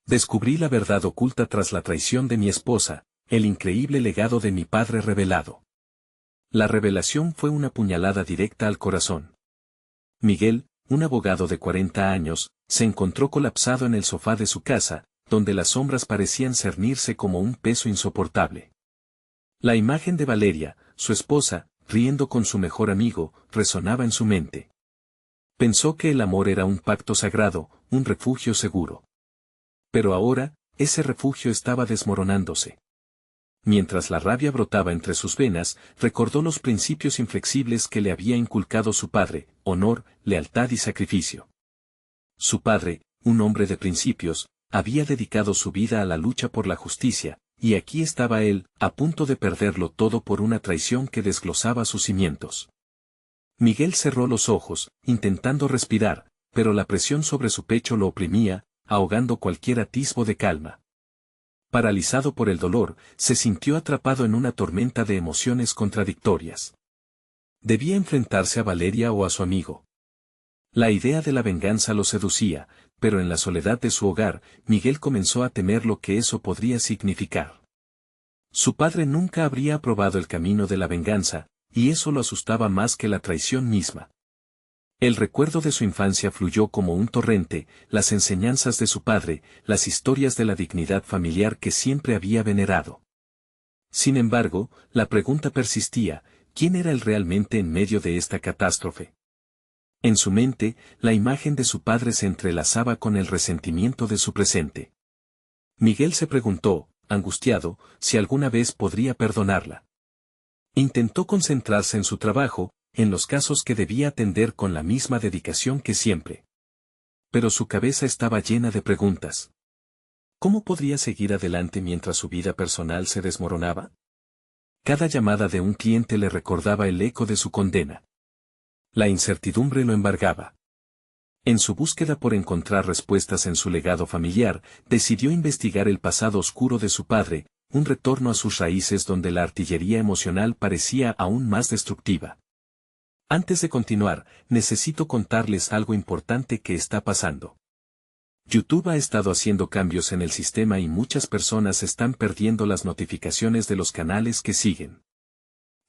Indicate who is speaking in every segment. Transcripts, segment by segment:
Speaker 1: Descubrí la verdad oculta tras la traición de mi esposa, el increíble legado de mi padre revelado. La revelación fue una puñalada directa al corazón. Miguel, un abogado de 40 años, se encontró colapsado en el sofá de su casa, donde las sombras parecían cernirse como un peso insoportable. La imagen de Valeria, su esposa, riendo con su mejor amigo, resonaba en su mente. Pensó que el amor era un pacto sagrado, un refugio seguro. Pero ahora, ese refugio estaba desmoronándose. Mientras la rabia brotaba entre sus venas, recordó los principios inflexibles que le había inculcado su padre: honor, lealtad y sacrificio. Su padre, un hombre de principios, había dedicado su vida a la lucha por la justicia, y aquí estaba él, a punto de perderlo todo por una traición que desglosaba sus cimientos. Miguel cerró los ojos, intentando respirar, pero la presión sobre su pecho lo oprimía, ahogando cualquier atisbo de calma. Paralizado por el dolor, se sintió atrapado en una tormenta de emociones contradictorias. Debía enfrentarse a Valeria o a su amigo. La idea de la venganza lo seducía, pero en la soledad de su hogar, Miguel comenzó a temer lo que eso podría significar. Su padre nunca habría aprobado el camino de la venganza, y eso lo asustaba más que la traición misma. El recuerdo de su infancia fluyó como un torrente, las enseñanzas de su padre, las historias de la dignidad familiar que siempre había venerado. Sin embargo, la pregunta persistía: ¿quién era él realmente en medio de esta catástrofe? En su mente, la imagen de su padre se entrelazaba con el resentimiento de su presente. Miguel se preguntó, angustiado, si alguna vez podría perdonarla. Intentó concentrarse en su trabajo, en los casos que debía atender con la misma dedicación que siempre. Pero su cabeza estaba llena de preguntas. ¿Cómo podría seguir adelante mientras su vida personal se desmoronaba? Cada llamada de un cliente le recordaba el eco de su condena. La incertidumbre lo embargaba. En su búsqueda por encontrar respuestas en su legado familiar, decidió investigar el pasado oscuro de su padre, un retorno a sus raíces donde la artillería emocional parecía aún más destructiva. Antes de continuar, necesito contarles algo importante que está pasando. YouTube ha estado haciendo cambios en el sistema y muchas personas están perdiendo las notificaciones de los canales que siguen.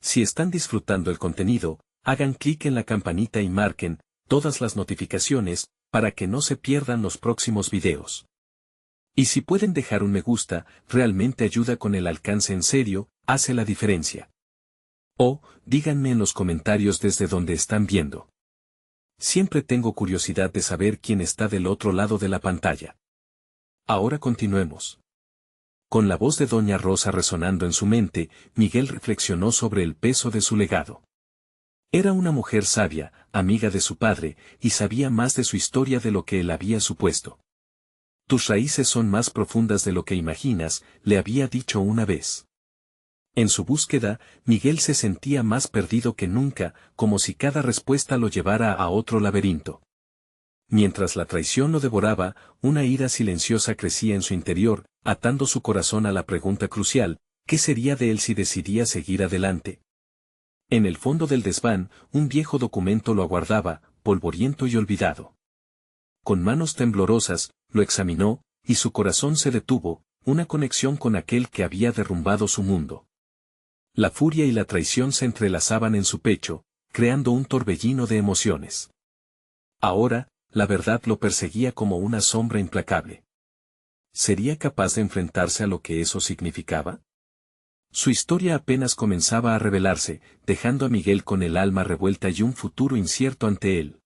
Speaker 1: Si están disfrutando el contenido, hagan clic en la campanita y marquen todas las notificaciones para que no se pierdan los próximos videos. Y si pueden dejar un me gusta, realmente ayuda con el alcance, en serio, hace la diferencia. O, díganme en los comentarios desde donde están viendo. Siempre tengo curiosidad de saber quién está del otro lado de la pantalla. Ahora continuemos. Con la voz de Doña Rosa resonando en su mente, Miguel reflexionó sobre el peso de su legado. Era una mujer sabia, amiga de su padre, y sabía más de su historia de lo que él había supuesto. Tus raíces son más profundas de lo que imaginas, le había dicho una vez. En su búsqueda, Miguel se sentía más perdido que nunca, como si cada respuesta lo llevara a otro laberinto. Mientras la traición lo devoraba, una ira silenciosa crecía en su interior, atando su corazón a la pregunta crucial: ¿qué sería de él si decidía seguir adelante? En el fondo del desván, un viejo documento lo aguardaba, polvoriento y olvidado. Con manos temblorosas, lo examinó, y su corazón se detuvo, una conexión con aquel que había derrumbado su mundo. La furia y la traición se entrelazaban en su pecho, creando un torbellino de emociones. Ahora, la verdad lo perseguía como una sombra implacable. ¿Sería capaz de enfrentarse a lo que eso significaba? Su historia apenas comenzaba a revelarse, dejando a Miguel con el alma revuelta y un futuro incierto ante él.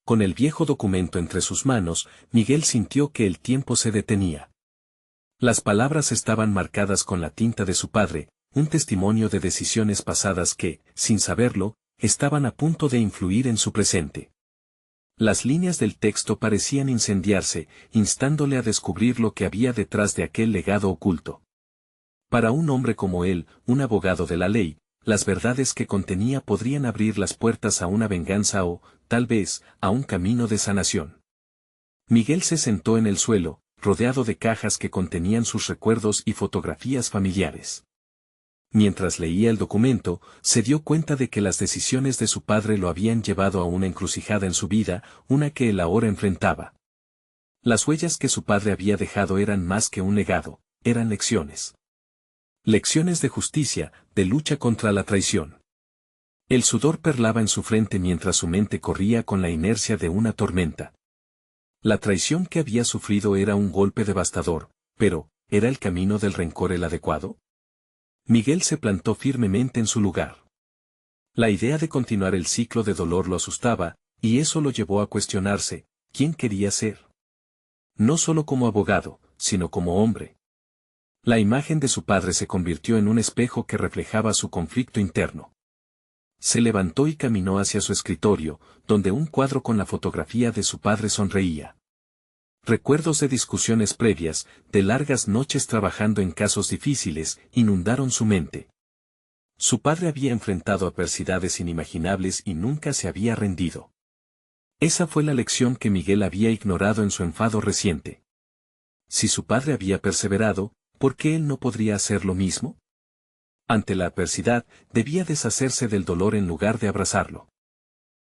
Speaker 1: Con el viejo documento entre sus manos, Miguel sintió que el tiempo se detenía. Las palabras estaban marcadas con la tinta de su padre, un testimonio de decisiones pasadas que, sin saberlo, estaban a punto de influir en su presente. Las líneas del texto parecían incendiarse, instándole a descubrir lo que había detrás de aquel legado oculto. Para un hombre como él, un abogado de la ley, las verdades que contenía podrían abrir las puertas a una venganza o, tal vez, a un camino de sanación. Miguel se sentó en el suelo, rodeado de cajas que contenían sus recuerdos y fotografías familiares. Mientras leía el documento, se dio cuenta de que las decisiones de su padre lo habían llevado a una encrucijada en su vida, una que él ahora enfrentaba. Las huellas que su padre había dejado eran más que un legado, eran lecciones. Lecciones de justicia, de lucha contra la traición. El sudor perlaba en su frente mientras su mente corría con la inercia de una tormenta. La traición que había sufrido era un golpe devastador, pero, ¿era el camino del rencor el adecuado? Miguel se plantó firmemente en su lugar. La idea de continuar el ciclo de dolor lo asustaba, y eso lo llevó a cuestionarse, ¿quién quería ser? No solo como abogado, sino como hombre. La imagen de su padre se convirtió en un espejo que reflejaba su conflicto interno. Se levantó y caminó hacia su escritorio, donde un cuadro con la fotografía de su padre sonreía. Recuerdos de discusiones previas, de largas noches trabajando en casos difíciles, inundaron su mente. Su padre había enfrentado adversidades inimaginables y nunca se había rendido. Esa fue la lección que Miguel había ignorado en su enfado reciente. Si su padre había perseverado, ¿por qué él no podría hacer lo mismo? Ante la adversidad, debía deshacerse del dolor en lugar de abrazarlo.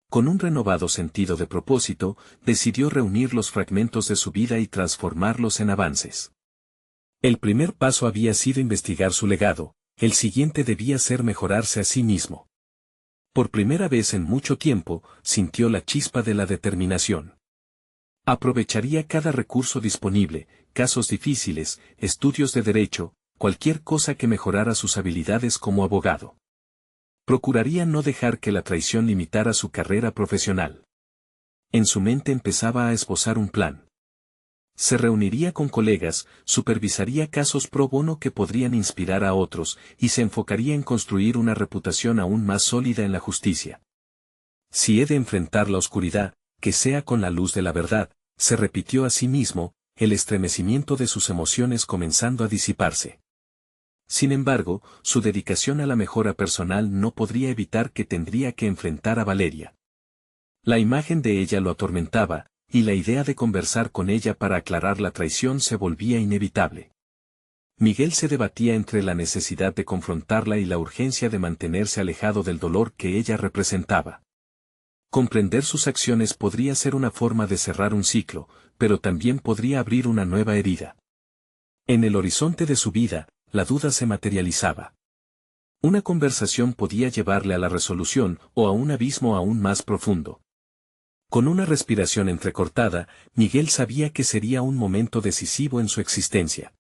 Speaker 1: Con un renovado sentido de propósito, decidió reunir los fragmentos de su vida y transformarlos en avances. El primer paso había sido investigar su legado, el siguiente debía ser mejorarse a sí mismo. Por primera vez en mucho tiempo, sintió la chispa de la determinación. Aprovecharía cada recurso disponible, casos difíciles, estudios de derecho, cualquier cosa que mejorara sus habilidades como abogado. Procuraría no dejar que la traición limitara su carrera profesional. En su mente empezaba a esbozar un plan. Se reuniría con colegas, supervisaría casos pro bono que podrían inspirar a otros, y se enfocaría en construir una reputación aún más sólida en la justicia. Si he de enfrentar la oscuridad, que sea con la luz de la verdad, se repitió a sí mismo, el estremecimiento de sus emociones comenzando a disiparse. Sin embargo, su dedicación a la mejora personal no podría evitar que tendría que enfrentar a Valeria. La imagen de ella lo atormentaba, y la idea de conversar con ella para aclarar la traición se volvía inevitable. Miguel se debatía entre la necesidad de confrontarla y la urgencia de mantenerse alejado del dolor que ella representaba. Comprender sus acciones podría ser una forma de cerrar un ciclo, pero también podría abrir una nueva herida. En el horizonte de su vida, la duda se materializaba. Una conversación podía llevarle a la resolución o a un abismo aún más profundo. Con una respiración entrecortada, Miguel sabía que sería un momento decisivo en su existencia.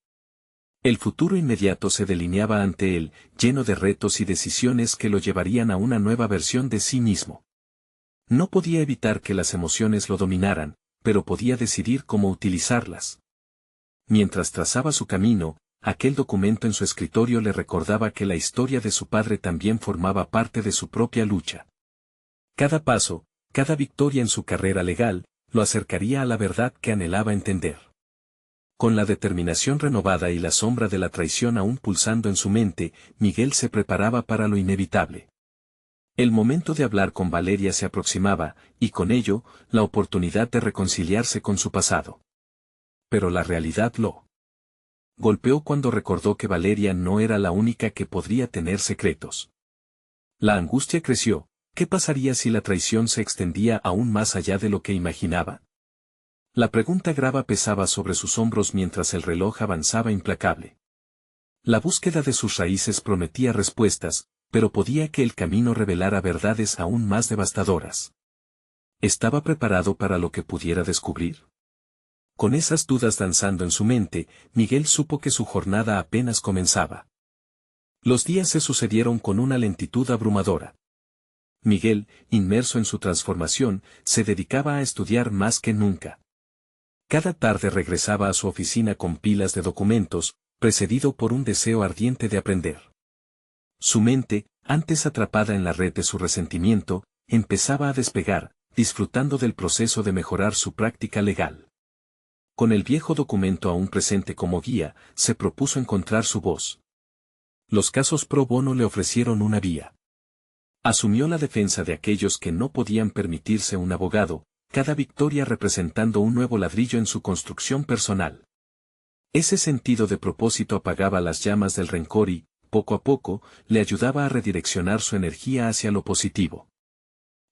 Speaker 1: El futuro inmediato se delineaba ante él, lleno de retos y decisiones que lo llevarían a una nueva versión de sí mismo. No podía evitar que las emociones lo dominaran, pero podía decidir cómo utilizarlas. Mientras trazaba su camino, aquel documento en su escritorio le recordaba que la historia de su padre también formaba parte de su propia lucha. Cada paso, cada victoria en su carrera legal, lo acercaría a la verdad que anhelaba entender. Con la determinación renovada y la sombra de la traición aún pulsando en su mente, Miguel se preparaba para lo inevitable. El momento de hablar con Valeria se aproximaba, y con ello, la oportunidad de reconciliarse con su pasado. Pero la realidad lo golpeó cuando recordó que Valeria no era la única que podría tener secretos. La angustia creció. ¿Qué pasaría si la traición se extendía aún más allá de lo que imaginaba? La pregunta grave pesaba sobre sus hombros mientras el reloj avanzaba implacable. La búsqueda de sus raíces prometía respuestas, pero podía que el camino revelara verdades aún más devastadoras. ¿Estaba preparado para lo que pudiera descubrir? Con esas dudas danzando en su mente, Miguel supo que su jornada apenas comenzaba. Los días se sucedieron con una lentitud abrumadora. Miguel, inmerso en su transformación, se dedicaba a estudiar más que nunca. Cada tarde regresaba a su oficina con pilas de documentos, precedido por un deseo ardiente de aprender. Su mente, antes atrapada en la red de su resentimiento, empezaba a despegar, disfrutando del proceso de mejorar su práctica legal. Con el viejo documento aún presente como guía, se propuso encontrar su voz. Los casos pro bono le ofrecieron una vía. Asumió la defensa de aquellos que no podían permitirse un abogado, cada victoria representando un nuevo ladrillo en su construcción personal. Ese sentido de propósito apagaba las llamas del rencor y, poco a poco, le ayudaba a redireccionar su energía hacia lo positivo.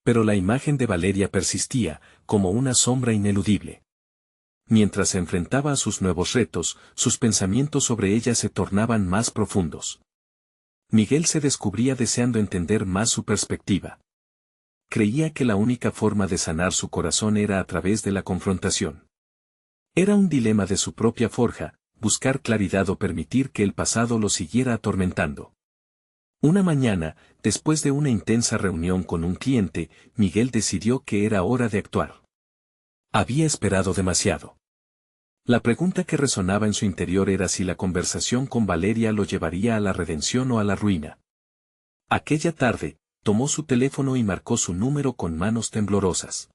Speaker 1: Pero la imagen de Valeria persistía, como una sombra ineludible. Mientras se enfrentaba a sus nuevos retos, sus pensamientos sobre ella se tornaban más profundos. Miguel se descubría deseando entender más su perspectiva. Creía que la única forma de sanar su corazón era a través de la confrontación. Era un dilema de su propia forja, buscar claridad o permitir que el pasado lo siguiera atormentando. Una mañana, después de una intensa reunión con un cliente, Miguel decidió que era hora de actuar. Había esperado demasiado. La pregunta que resonaba en su interior era si la conversación con Valeria lo llevaría a la redención o a la ruina. Aquella tarde, tomó su teléfono y marcó su número con manos temblorosas.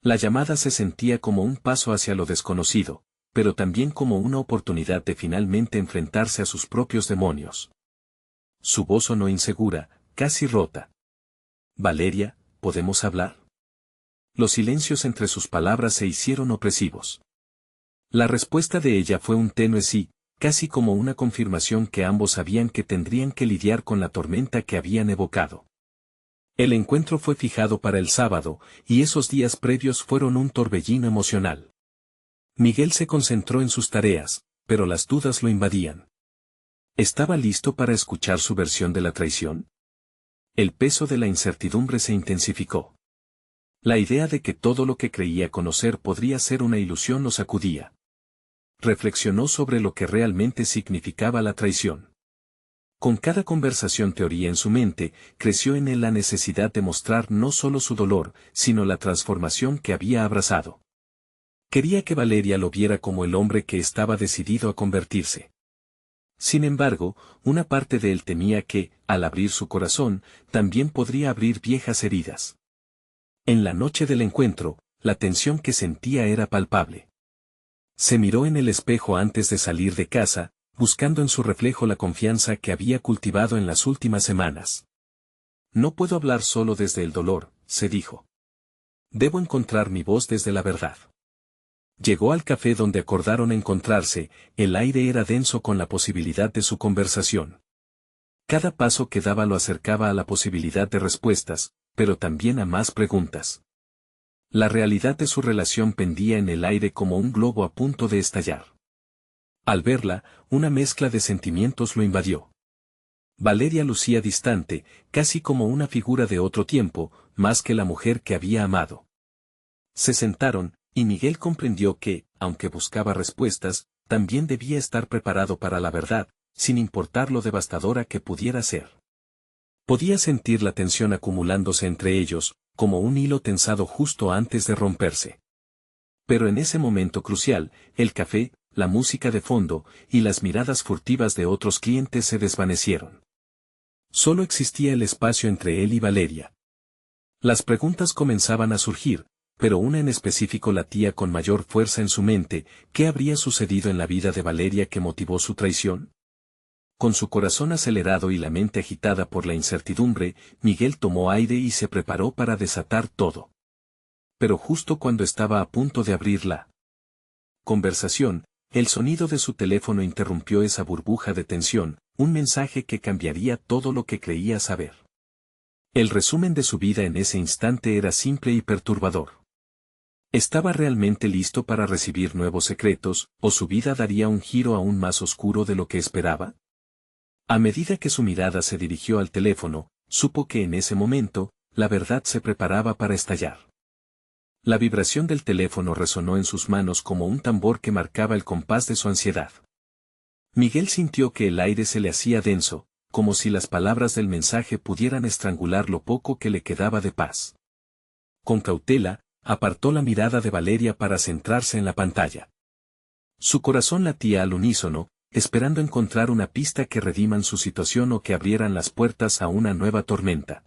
Speaker 1: La llamada se sentía como un paso hacia lo desconocido, pero también como una oportunidad de finalmente enfrentarse a sus propios demonios. Su voz sonó insegura, casi rota. «Valeria, ¿podemos hablar?» Los silencios entre sus palabras se hicieron opresivos. La respuesta de ella fue un tenue sí, casi como una confirmación que ambos sabían que tendrían que lidiar con la tormenta que habían evocado. El encuentro fue fijado para el sábado, y esos días previos fueron un torbellino emocional. Miguel se concentró en sus tareas, pero las dudas lo invadían. ¿Estaba listo para escuchar su versión de la traición? El peso de la incertidumbre se intensificó. La idea de que todo lo que creía conocer podría ser una ilusión lo sacudía. Reflexionó sobre lo que realmente significaba la traición. Con cada conversación teoría en su mente, creció en él la necesidad de mostrar no solo su dolor, sino la transformación que había abrazado. Quería que Valeria lo viera como el hombre que estaba decidido a convertirse. Sin embargo, una parte de él temía que, al abrir su corazón, también podría abrir viejas heridas. En la noche del encuentro, la tensión que sentía era palpable. Se miró en el espejo antes de salir de casa, buscando en su reflejo la confianza que había cultivado en las últimas semanas. No puedo hablar solo desde el dolor, se dijo. Debo encontrar mi voz desde la verdad. Llegó al café donde acordaron encontrarse, el aire era denso con la posibilidad de su conversación. Cada paso que daba lo acercaba a la posibilidad de respuestas, pero también a más preguntas. La realidad de su relación pendía en el aire como un globo a punto de estallar. Al verla, una mezcla de sentimientos lo invadió. Valeria lucía distante, casi como una figura de otro tiempo, más que la mujer que había amado. Se sentaron, y Miguel comprendió que, aunque buscaba respuestas, también debía estar preparado para la verdad, sin importar lo devastadora que pudiera ser. Podía sentir la tensión acumulándose entre ellos, como un hilo tensado justo antes de romperse. Pero en ese momento crucial, el café, la música de fondo, y las miradas furtivas de otros clientes se desvanecieron. Solo existía el espacio entre él y Valeria. Las preguntas comenzaban a surgir, pero una en específico latía con mayor fuerza en su mente: ¿qué habría sucedido en la vida de Valeria que motivó su traición? Con su corazón acelerado y la mente agitada por la incertidumbre, Miguel tomó aire y se preparó para desatar todo. Pero justo cuando estaba a punto de abrir la conversación, el sonido de su teléfono interrumpió esa burbuja de tensión, un mensaje que cambiaría todo lo que creía saber. El resumen de su vida en ese instante era simple y perturbador. ¿Estaba realmente listo para recibir nuevos secretos, o su vida daría un giro aún más oscuro de lo que esperaba? A medida que su mirada se dirigió al teléfono, supo que en ese momento, la verdad se preparaba para estallar. La vibración del teléfono resonó en sus manos como un tambor que marcaba el compás de su ansiedad. Miguel sintió que el aire se le hacía denso, como si las palabras del mensaje pudieran estrangular lo poco que le quedaba de paz. Con cautela, apartó la mirada de Valeria para centrarse en la pantalla. Su corazón latía al unísono, esperando encontrar una pista que rediman su situación o que abrieran las puertas a una nueva tormenta.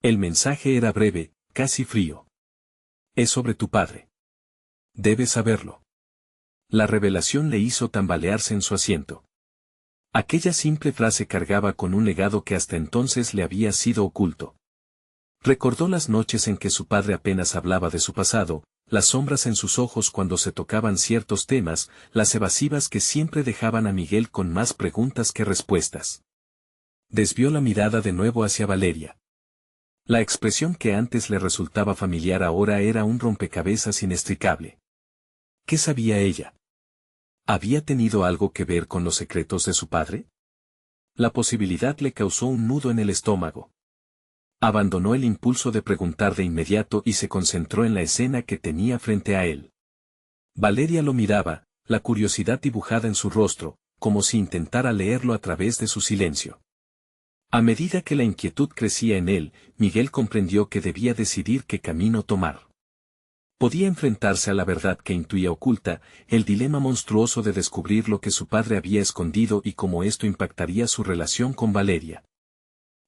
Speaker 1: El mensaje era breve, casi frío. Es sobre tu padre. Debes saberlo. La revelación le hizo tambalearse en su asiento. Aquella simple frase cargaba con un legado que hasta entonces le había sido oculto. Recordó las noches en que su padre apenas hablaba de su pasado, las sombras en sus ojos cuando se tocaban ciertos temas, las evasivas que siempre dejaban a Miguel con más preguntas que respuestas. Desvió la mirada de nuevo hacia Valeria. La expresión que antes le resultaba familiar ahora era un rompecabezas inextricable. ¿Qué sabía ella? ¿Había tenido algo que ver con los secretos de su padre? La posibilidad le causó un nudo en el estómago. Abandonó el impulso de preguntar de inmediato y se concentró en la escena que tenía frente a él. Valeria lo miraba, la curiosidad dibujada en su rostro, como si intentara leerlo a través de su silencio. A medida que la inquietud crecía en él, Miguel comprendió que debía decidir qué camino tomar. Podía enfrentarse a la verdad que intuía oculta, el dilema monstruoso de descubrir lo que su padre había escondido y cómo esto impactaría su relación con Valeria.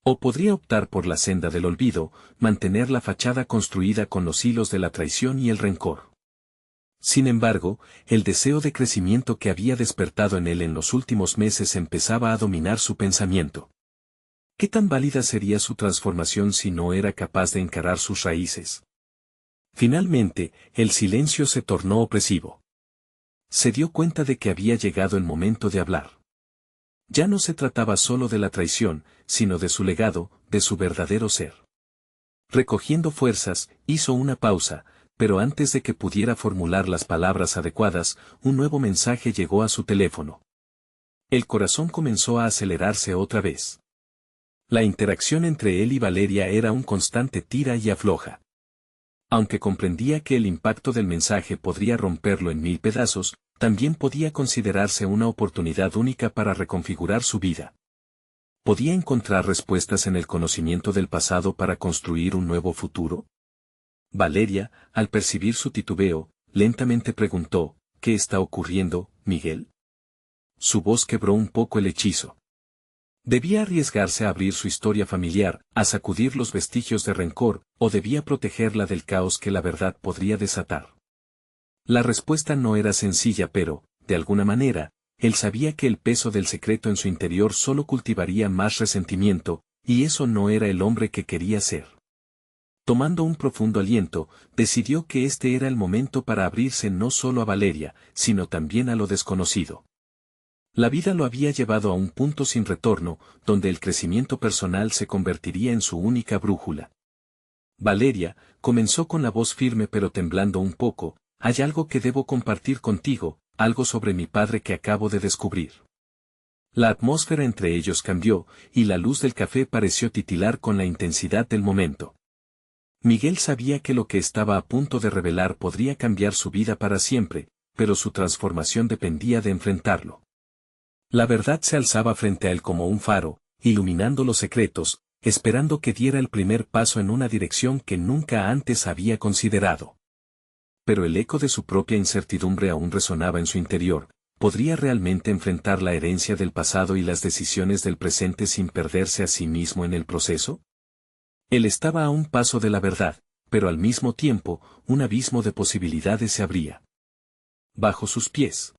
Speaker 1: O podría optar por la senda del olvido, mantener la fachada construida con los hilos de la traición y el rencor. Sin embargo, el deseo de crecimiento que había despertado en él en los últimos meses empezaba a dominar su pensamiento. ¿Qué tan válida sería su transformación si no era capaz de encarar sus raíces? Finalmente, el silencio se tornó opresivo. Se dio cuenta de que había llegado el momento de hablar. Ya no se trataba solo de la traición, sino de su legado, de su verdadero ser. Recogiendo fuerzas, hizo una pausa, pero antes de que pudiera formular las palabras adecuadas, un nuevo mensaje llegó a su teléfono. El corazón comenzó a acelerarse otra vez. La interacción entre él y Valeria era un constante tira y afloja. Aunque comprendía que el impacto del mensaje podría romperlo en 1000 pedazos, también podía considerarse una oportunidad única para reconfigurar su vida. ¿Podía encontrar respuestas en el conocimiento del pasado para construir un nuevo futuro? Valeria, al percibir su titubeo, lentamente preguntó, ¿qué está ocurriendo, Miguel? Su voz quebró un poco el hechizo. ¿Debía arriesgarse a abrir su historia familiar, a sacudir los vestigios de rencor, o debía protegerla del caos que la verdad podría desatar? La respuesta no era sencilla pero, de alguna manera, él sabía que el peso del secreto en su interior solo cultivaría más resentimiento, y eso no era el hombre que quería ser. Tomando un profundo aliento, decidió que este era el momento para abrirse no solo a Valeria, sino también a lo desconocido. La vida lo había llevado a un punto sin retorno, donde el crecimiento personal se convertiría en su única brújula. Valeria, comenzó con la voz firme pero temblando un poco, hay algo que debo compartir contigo, algo sobre mi padre que acabo de descubrir. La atmósfera entre ellos cambió, y la luz del café pareció titilar con la intensidad del momento. Miguel sabía que lo que estaba a punto de revelar podría cambiar su vida para siempre, pero su transformación dependía de enfrentarlo. La verdad se alzaba frente a él como un faro, iluminando los secretos, esperando que diera el primer paso en una dirección que nunca antes había considerado. Pero el eco de su propia incertidumbre aún resonaba en su interior. ¿Podría realmente enfrentar la herencia del pasado y las decisiones del presente sin perderse a sí mismo en el proceso? Él estaba a un paso de la verdad, pero al mismo tiempo, un abismo de posibilidades se abría bajo sus pies.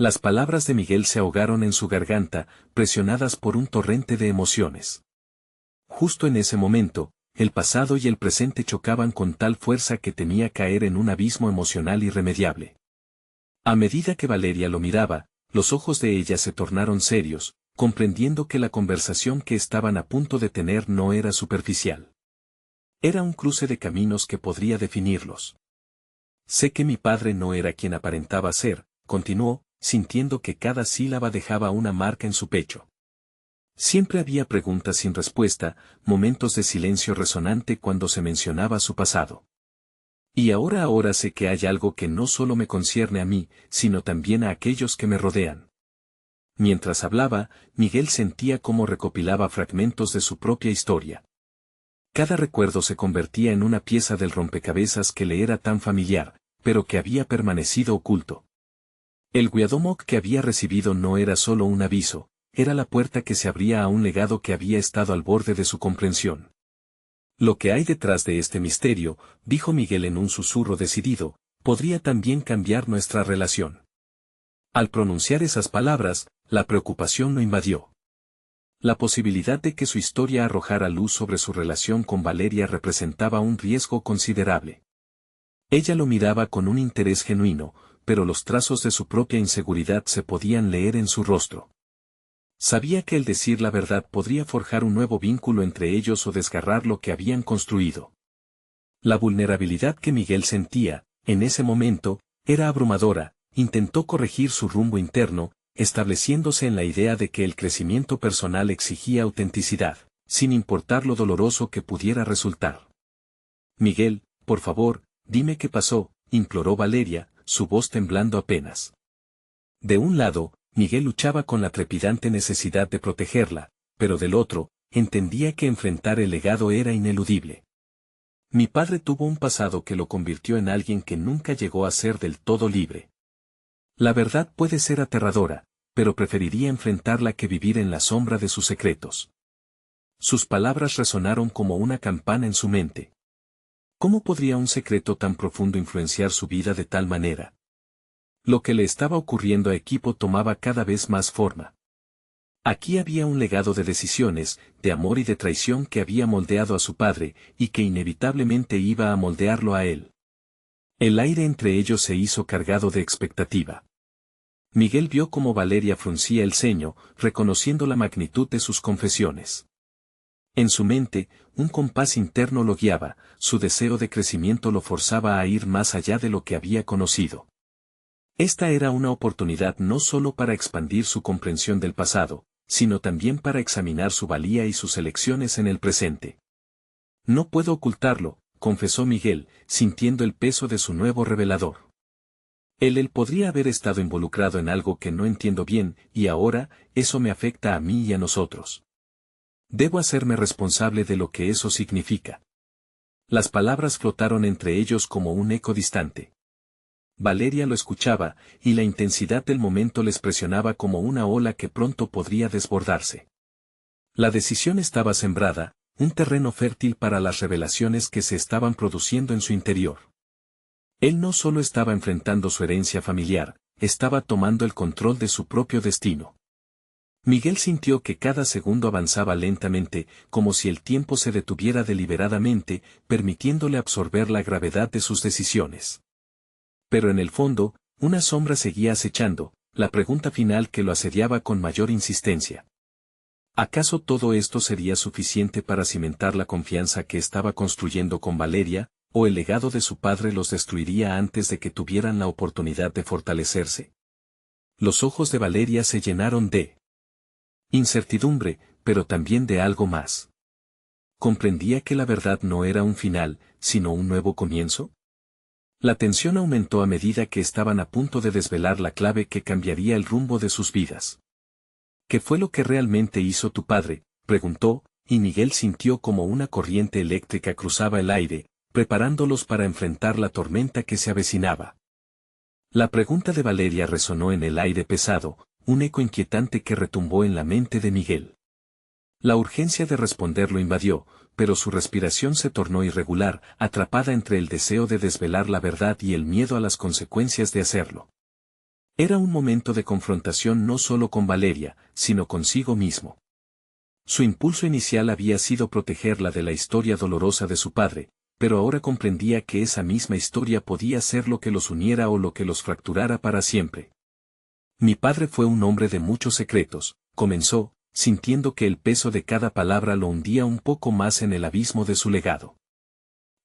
Speaker 1: Las palabras de Miguel se ahogaron en su garganta, presionadas por un torrente de emociones. Justo en ese momento, el pasado y el presente chocaban con tal fuerza que temía caer en un abismo emocional irremediable. A medida que Valeria lo miraba, los ojos de ella se tornaron serios, comprendiendo que la conversación que estaban a punto de tener no era superficial. Era un cruce de caminos que podría definirlos. Sé que mi padre no era quien aparentaba ser, continuó, sintiendo que cada sílaba dejaba una marca en su pecho. Siempre había preguntas sin respuesta, momentos de silencio resonante cuando se mencionaba su pasado. Y ahora sé que hay algo que no solo me concierne a mí, sino también a aquellos que me rodean. Mientras hablaba, Miguel sentía cómo recopilaba fragmentos de su propia historia. Cada recuerdo se convertía en una pieza del rompecabezas que le era tan familiar, pero que había permanecido oculto. El Wiadomok que había recibido no era solo un aviso, era la puerta que se abría a un legado que había estado al borde de su comprensión. Lo que hay detrás de este misterio, dijo Miguel en un susurro decidido, podría también cambiar nuestra relación. Al pronunciar esas palabras, la preocupación lo invadió. La posibilidad de que su historia arrojara luz sobre su relación con Valeria representaba un riesgo considerable. Ella lo miraba con un interés genuino, pero los trazos de su propia inseguridad se podían leer en su rostro. Sabía que el decir la verdad podría forjar un nuevo vínculo entre ellos o desgarrar lo que habían construido. La vulnerabilidad que Miguel sentía, en ese momento, Era abrumadora, intentó corregir su rumbo interno, estableciéndose en la idea de que el crecimiento personal exigía autenticidad, sin importar lo doloroso que pudiera resultar. Miguel, por favor, dime qué pasó, imploró Valeria, su voz temblando apenas. De un lado, Miguel luchaba con la trepidante necesidad de protegerla, pero del otro, entendía que enfrentar el legado era ineludible. Mi padre tuvo un pasado que lo convirtió en alguien que nunca llegó a ser del todo libre. La verdad puede ser aterradora, pero preferiría enfrentarla que vivir en la sombra de sus secretos. Sus palabras resonaron como una campana en su mente. ¿Cómo podría un secreto tan profundo influenciar su vida de tal manera? Lo que le estaba ocurriendo a Equipo tomaba cada vez más forma. Aquí había un legado de decisiones, de amor y de traición que había moldeado a su padre, y que inevitablemente iba a moldearlo a él. El aire entre ellos se hizo cargado de expectativa. Miguel vio cómo Valeria fruncía el ceño, reconociendo la magnitud de sus confesiones. En su mente, un compás interno lo guiaba, su deseo de crecimiento lo forzaba a ir más allá de lo que había conocido. Esta era una oportunidad no solo para expandir su comprensión del pasado, sino también para examinar su valía y sus elecciones en el presente. No puedo ocultarlo, confesó Miguel, sintiendo el peso de su nuevo revelador. Él podría haber estado involucrado en algo que no entiendo bien, y ahora, eso me afecta a mí y a nosotros. Debo hacerme responsable de lo que eso significa. Las palabras flotaron entre ellos como un eco distante. Valeria lo escuchaba, y la intensidad del momento les presionaba como una ola que pronto podría desbordarse. La decisión estaba sembrada, un terreno fértil para las revelaciones que se estaban produciendo en su interior. Él no solo estaba enfrentando su herencia familiar, estaba tomando el control de su propio destino. Miguel sintió que cada segundo avanzaba lentamente, como si el tiempo se detuviera deliberadamente, permitiéndole absorber la gravedad de sus decisiones. Pero en el fondo, una sombra seguía acechando, la pregunta final que lo asediaba con mayor insistencia. ¿Acaso todo esto sería suficiente para cimentar la confianza que estaba construyendo con Valeria, o el legado de su padre los destruiría antes de que tuvieran la oportunidad de fortalecerse? Los ojos de Valeria se llenaron de incertidumbre, pero también de algo más. ¿Comprendía que la verdad no era un final, sino un nuevo comienzo? La tensión aumentó a medida que estaban a punto de desvelar la clave que cambiaría el rumbo de sus vidas. ¿Qué fue lo que realmente hizo tu padre?, preguntó, y Miguel sintió como una corriente eléctrica cruzaba el aire, preparándolos para enfrentar la tormenta que se avecinaba. La pregunta de Valeria resonó en el aire pesado, un eco inquietante que retumbó en la mente de Miguel. La urgencia de responder lo invadió, pero su respiración se tornó irregular, atrapada entre el deseo de desvelar la verdad y el miedo a las consecuencias de hacerlo. Era un momento de confrontación no solo con Valeria, sino consigo mismo. Su impulso inicial había sido protegerla de la historia dolorosa de su padre, pero ahora comprendía que esa misma historia podía ser lo que los uniera o lo que los fracturara para siempre. Mi padre fue un hombre de muchos secretos, comenzó, sintiendo que el peso de cada palabra lo hundía un poco más en el abismo de su legado.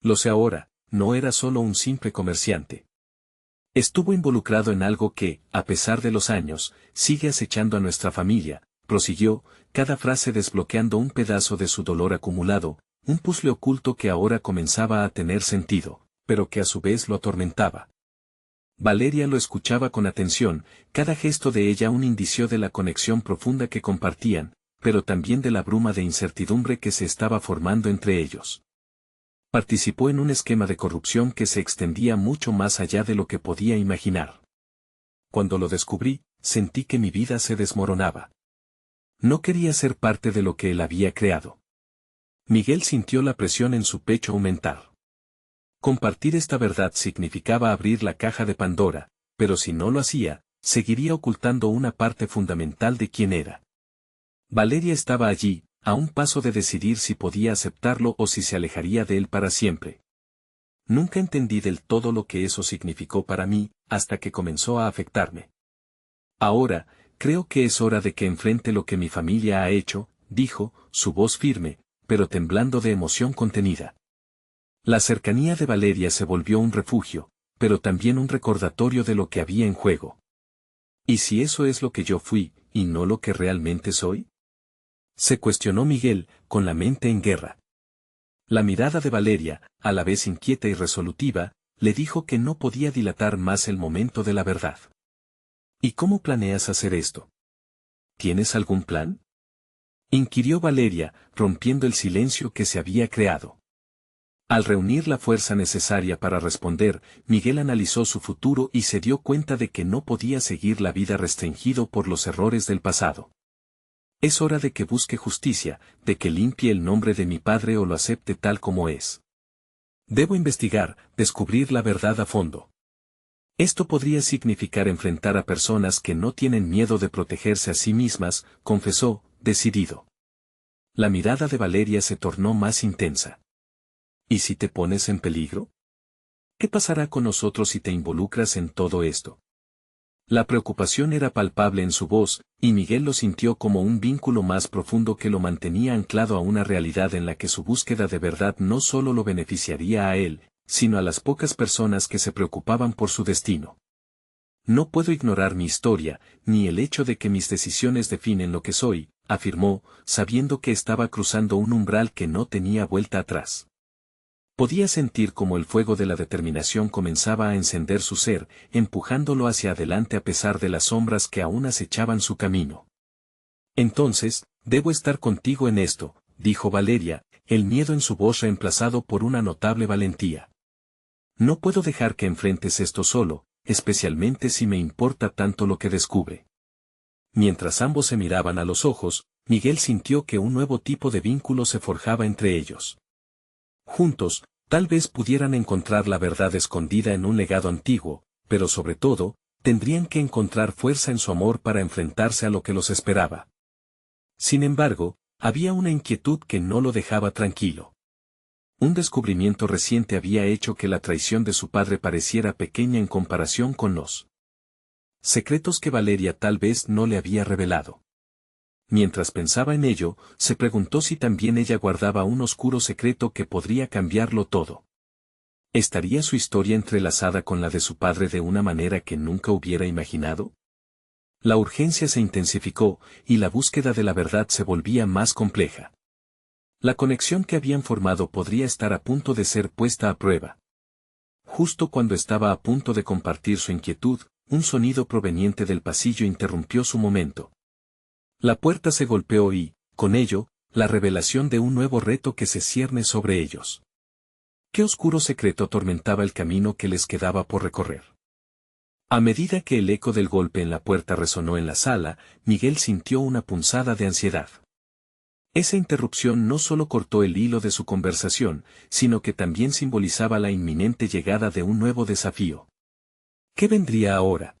Speaker 1: Lo sé ahora, no era solo un simple comerciante. Estuvo involucrado en algo que, a pesar de los años, sigue acechando a nuestra familia, prosiguió, cada frase desbloqueando un pedazo de su dolor acumulado, un puzzle oculto que ahora comenzaba a tener sentido, pero que a su vez lo atormentaba. Valeria lo escuchaba con atención, cada gesto de ella un indicio de la conexión profunda que compartían, pero también de la bruma de incertidumbre que se estaba formando entre ellos. Participó en un esquema de corrupción que se extendía mucho más allá de lo que podía imaginar. Cuando lo descubrí, sentí que mi vida se desmoronaba. No quería ser parte de lo que él había creado. Miguel sintió la presión en su pecho aumentar. Compartir esta verdad significaba abrir la caja de Pandora, pero si no lo hacía, seguiría ocultando una parte fundamental de quién era. Valeria estaba allí, a un paso de decidir si podía aceptarlo o si se alejaría de él para siempre. Nunca entendí del todo lo que eso significó para mí, hasta que comenzó a afectarme. Ahora, creo que es hora de que enfrente lo que mi familia ha hecho, dijo, su voz firme, pero temblando de emoción contenida. La cercanía de Valeria se volvió un refugio, pero también un recordatorio de lo que había en juego. ¿Y si eso es lo que yo fui, y no lo que realmente soy? Se cuestionó Miguel, con la mente en guerra. La mirada de Valeria, a la vez inquieta y resolutiva, le dijo que no podía dilatar más el momento de la verdad. ¿Y cómo planeas hacer esto? ¿Tienes algún plan?, inquirió Valeria, rompiendo el silencio que se había creado. Al reunir la fuerza necesaria para responder, Miguel analizó su futuro y se dio cuenta de que no podía seguir la vida restringido por los errores del pasado. Es hora de que busque justicia, de que limpie el nombre de mi padre o lo acepte tal como es. Debo investigar, descubrir la verdad a fondo. Esto podría significar enfrentar a personas que no tienen miedo de protegerse a sí mismas, confesó, decidido. La mirada de Valeria se tornó más intensa. ¿Y si te pones en peligro? ¿Qué pasará con nosotros si te involucras en todo esto? La preocupación era palpable en su voz, y Miguel lo sintió como un vínculo más profundo que lo mantenía anclado a una realidad en la que su búsqueda de verdad no solo lo beneficiaría a él, sino a las pocas personas que se preocupaban por su destino. No puedo ignorar mi historia, ni el hecho de que mis decisiones definen lo que soy, afirmó, sabiendo que estaba cruzando un umbral que no tenía vuelta atrás. Podía sentir como el fuego de la determinación comenzaba a encender su ser, empujándolo hacia adelante a pesar de las sombras que aún acechaban su camino. Entonces, debo estar contigo en esto, dijo Valeria, el miedo en su voz reemplazado por una notable valentía. No puedo dejar que enfrentes esto solo, especialmente si me importa tanto lo que descubre. Mientras ambos se miraban a los ojos, Miguel sintió que un nuevo tipo de vínculo se forjaba entre ellos. Juntos, tal vez pudieran encontrar la verdad escondida en un legado antiguo, pero sobre todo, tendrían que encontrar fuerza en su amor para enfrentarse a lo que los esperaba. Sin embargo, había una inquietud que no lo dejaba tranquilo. Un descubrimiento reciente había hecho que la traición de su padre pareciera pequeña en comparación con los secretos que Valeria tal vez no le había revelado. Mientras pensaba en ello, se preguntó si también ella guardaba un oscuro secreto que podría cambiarlo todo. ¿Estaría su historia entrelazada con la de su padre de una manera que nunca hubiera imaginado? La urgencia se intensificó, y la búsqueda de la verdad se volvía más compleja. La conexión que habían formado podría estar a punto de ser puesta a prueba. Justo cuando estaba a punto de compartir su inquietud, un sonido proveniente del pasillo interrumpió su momento. La puerta se golpeó y, con ello, la revelación de un nuevo reto que se cierne sobre ellos. ¿Qué oscuro secreto atormentaba el camino que les quedaba por recorrer? A medida que el eco del golpe en la puerta resonó en la sala, Miguel sintió una punzada de ansiedad. Esa interrupción no solo cortó el hilo de su conversación, sino que también simbolizaba la inminente llegada de un nuevo desafío. ¿Qué vendría ahora?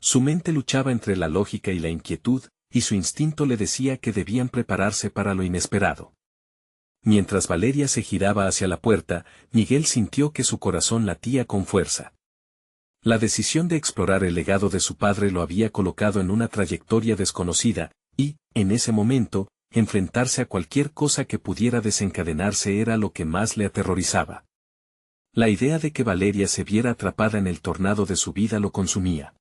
Speaker 1: Su mente luchaba entre la lógica y la inquietud, y su instinto le decía que debían prepararse para lo inesperado. Mientras Valeria se giraba hacia la puerta, Miguel sintió que su corazón latía con fuerza. La decisión de explorar el legado de su padre lo había colocado en una trayectoria desconocida, y, en ese momento, enfrentarse a cualquier cosa que pudiera desencadenarse era lo que más le aterrorizaba. La idea de que Valeria se viera atrapada en el tornado de su vida lo consumía.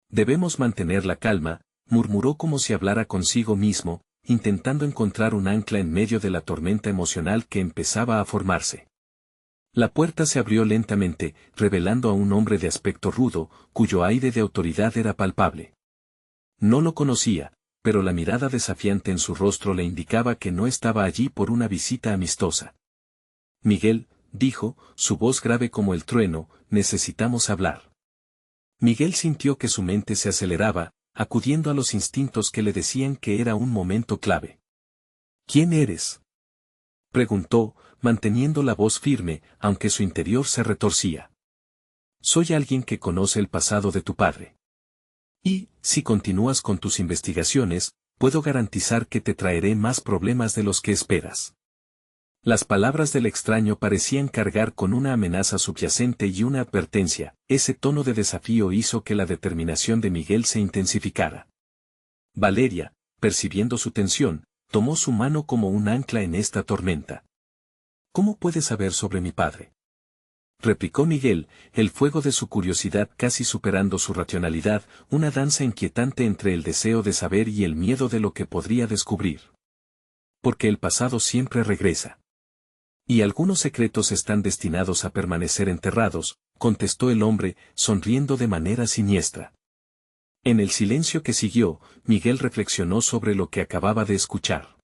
Speaker 1: Debemos mantener la calma, murmuró como si hablara consigo mismo, intentando encontrar un ancla en medio de la tormenta emocional que empezaba a formarse. La puerta se abrió lentamente, revelando a un hombre de aspecto rudo, cuyo aire de autoridad era palpable. No lo conocía, pero la mirada desafiante en su rostro le indicaba que no estaba allí por una visita amistosa. Miguel, dijo, su voz grave como el trueno, necesitamos hablar. Miguel sintió que su mente se aceleraba, acudiendo a los instintos que le decían que era un momento clave. ¿Quién eres?, preguntó, manteniendo la voz firme, aunque su interior se retorcía. Soy alguien que conoce el pasado de tu padre. Y, si continúas con tus investigaciones, puedo garantizar que te traeré más problemas de los que esperas. Las palabras del extraño parecían cargar con una amenaza subyacente y una advertencia. Ese tono de desafío hizo que la determinación de Miguel se intensificara. Valeria, percibiendo su tensión, tomó su mano como un ancla en esta tormenta. ¿Cómo puedes saber sobre mi padre?, replicó Miguel, el fuego de su curiosidad casi superando su racionalidad, una danza inquietante entre el deseo de saber y el miedo de lo que podría descubrir. Porque el pasado siempre regresa. Y algunos secretos están destinados a permanecer enterrados, contestó el hombre, sonriendo de manera siniestra. En el silencio que siguió, Miguel reflexionó sobre lo que acababa de escuchar.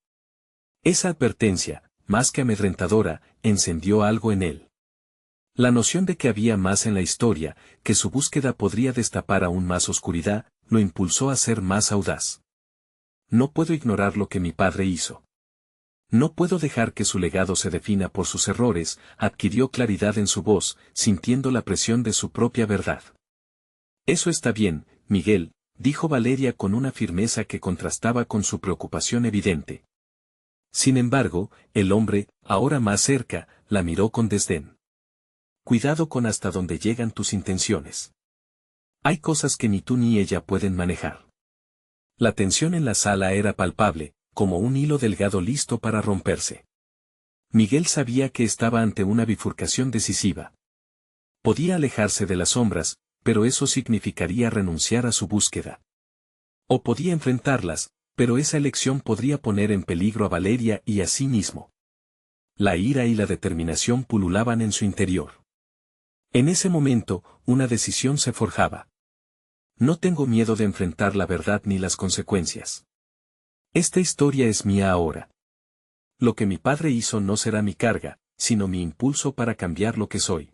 Speaker 1: Esa advertencia, más que amedrentadora, encendió algo en él. La noción de que había más en la historia, que su búsqueda podría destapar aún más oscuridad, lo impulsó a ser más audaz. No puedo ignorar lo que mi padre hizo. No puedo dejar que su legado se defina por sus errores, adquirió claridad en su voz, sintiendo la presión de su propia verdad. Eso está bien, Miguel, dijo Valeria con una firmeza que contrastaba con su preocupación evidente. Sin embargo, el hombre, ahora más cerca, la miró con desdén. Cuidado con hasta dónde llegan tus intenciones. Hay cosas que ni tú ni ella pueden manejar. La tensión en la sala era palpable, como un hilo delgado listo para romperse. Miguel sabía que estaba ante una bifurcación decisiva. Podía alejarse de las sombras, pero eso significaría renunciar a su búsqueda. O podía enfrentarlas, pero esa elección podría poner en peligro a Valeria y a sí mismo. La ira y la determinación pululaban en su interior. En ese momento, una decisión se forjaba. No tengo miedo de enfrentar la verdad ni las consecuencias. Esta historia es mía ahora. Lo que mi padre hizo no será mi carga, sino mi impulso para cambiar lo que soy.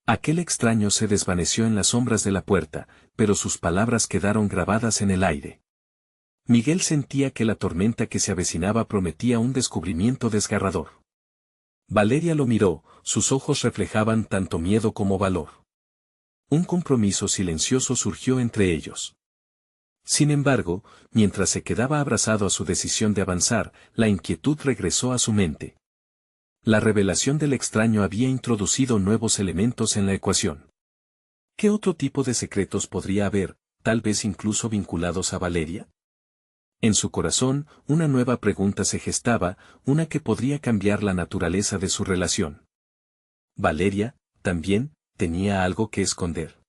Speaker 1: Aquel extraño se desvaneció en las sombras de la puerta, pero sus palabras quedaron grabadas en el aire. Miguel sentía que la tormenta que se avecinaba prometía un descubrimiento desgarrador. Valeria lo miró, sus ojos reflejaban tanto miedo como valor. Un compromiso silencioso surgió entre ellos. Sin embargo, mientras se quedaba abrazado a su decisión de avanzar, la inquietud regresó a su mente. La revelación del extraño había introducido nuevos elementos en la ecuación. ¿Qué otro tipo de secretos podría haber, tal vez incluso vinculados a Valeria? En su corazón, una nueva pregunta se gestaba, una que podría cambiar la naturaleza de su relación. Valeria, también, tenía algo que esconder.